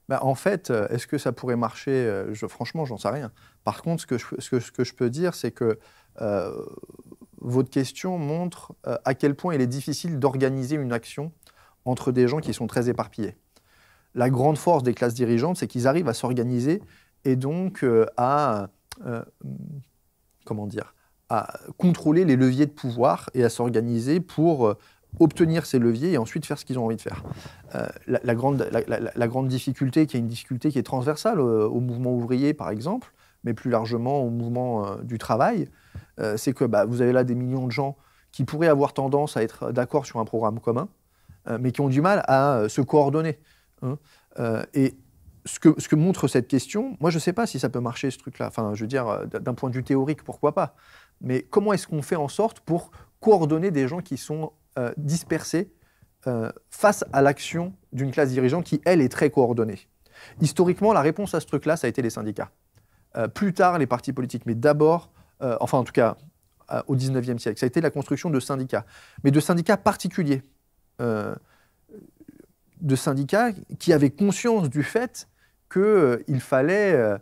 Bah, en fait, est-ce que ça pourrait marcher? Franchement, j'en sais rien. Par contre, ce que je peux dire, c'est que euh, votre question montre à quel point il est difficile d'organiser une action entre des gens qui sont très éparpillés. La grande force des classes dirigeantes, c'est qu'ils arrivent à s'organiser et donc euh, comment dire, à contrôler les leviers de pouvoir et à s'organiser pour obtenir ces leviers et ensuite faire ce qu'ils ont envie de faire. La grande difficulté, qui est une difficulté qui est transversale au mouvement ouvrier, par exemple, mais plus largement au mouvement du travail, c'est que bah, vous avez là des millions de gens qui pourraient avoir tendance à être d'accord sur un programme commun, mais qui ont du mal à se coordonner, hein. Et ce que montre cette question, moi je ne sais pas si ça peut marcher ce truc-là. Enfin, je veux dire, d'un point de vue théorique, pourquoi pas. Mais comment est-ce qu'on fait en sorte pour coordonner des gens qui sont dispersés face à l'action d'une classe dirigeante qui, elle, est très coordonnée? Historiquement, la réponse à ce truc-là, ça a été les syndicats. Plus tard, les partis politiques, mais d'abord, enfin en tout cas, au 19e siècle, ça a été la construction de syndicats, mais de syndicats particuliers. Euh, de syndicats qui avaient conscience du fait qu'il fallait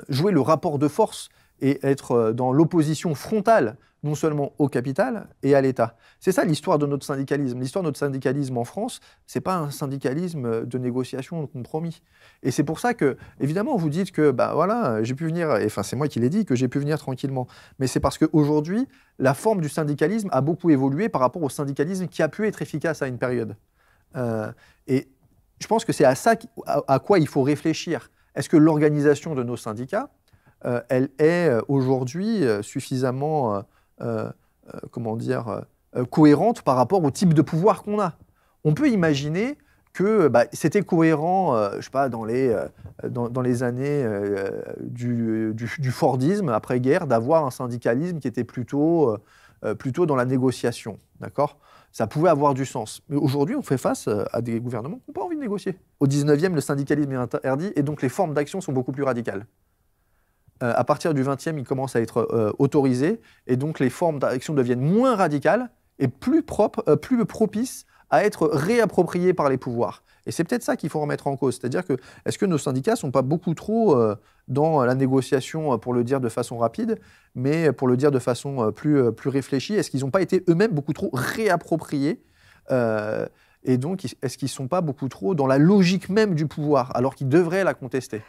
jouer le rapport de force et être dans l'opposition frontale, non seulement au capital et à l'État. C'est ça l'histoire de notre syndicalisme. L'histoire de notre syndicalisme en France, c'est pas un syndicalisme de négociation, de compromis. Et c'est pour ça que, évidemment, vous dites que, bah voilà, j'ai pu venir, enfin c'est moi qui l'ai dit, que j'ai pu venir tranquillement. Mais c'est parce qu'aujourd'hui, la forme du syndicalisme a beaucoup évolué par rapport au syndicalisme qui a pu être efficace à une période. Et je pense que c'est à ça à quoi il faut réfléchir. Est-ce que l'organisation de nos syndicats, elle est aujourd'hui suffisamment, comment dire, cohérente par rapport au type de pouvoir qu'on a? On peut imaginer que bah, c'était cohérent, je sais pas, dans les années du Fordisme, après-guerre, d'avoir un syndicalisme qui était plutôt dans la négociation, d'accord? Ça pouvait avoir du sens. Mais aujourd'hui, on fait face à des gouvernements qui n'ont pas envie de négocier. Au 19e, le syndicalisme est interdit et donc les formes d'action sont beaucoup plus radicales. À partir du 20e, il commence à être autorisé et donc les formes d'action deviennent moins radicales et plus propres, plus propices à être réappropriées par les pouvoirs. Et c'est peut-être ça qu'il faut remettre en cause. C'est-à-dire que, est-ce que nos syndicats ne sont pas beaucoup trop dans la négociation, pour le dire de façon rapide, mais pour le dire de façon plus réfléchie? Est-ce qu'ils n'ont pas été eux-mêmes beaucoup trop réappropriés et donc, est-ce qu'ils ne sont pas beaucoup trop dans la logique même du pouvoir, alors qu'ils devraient la contester?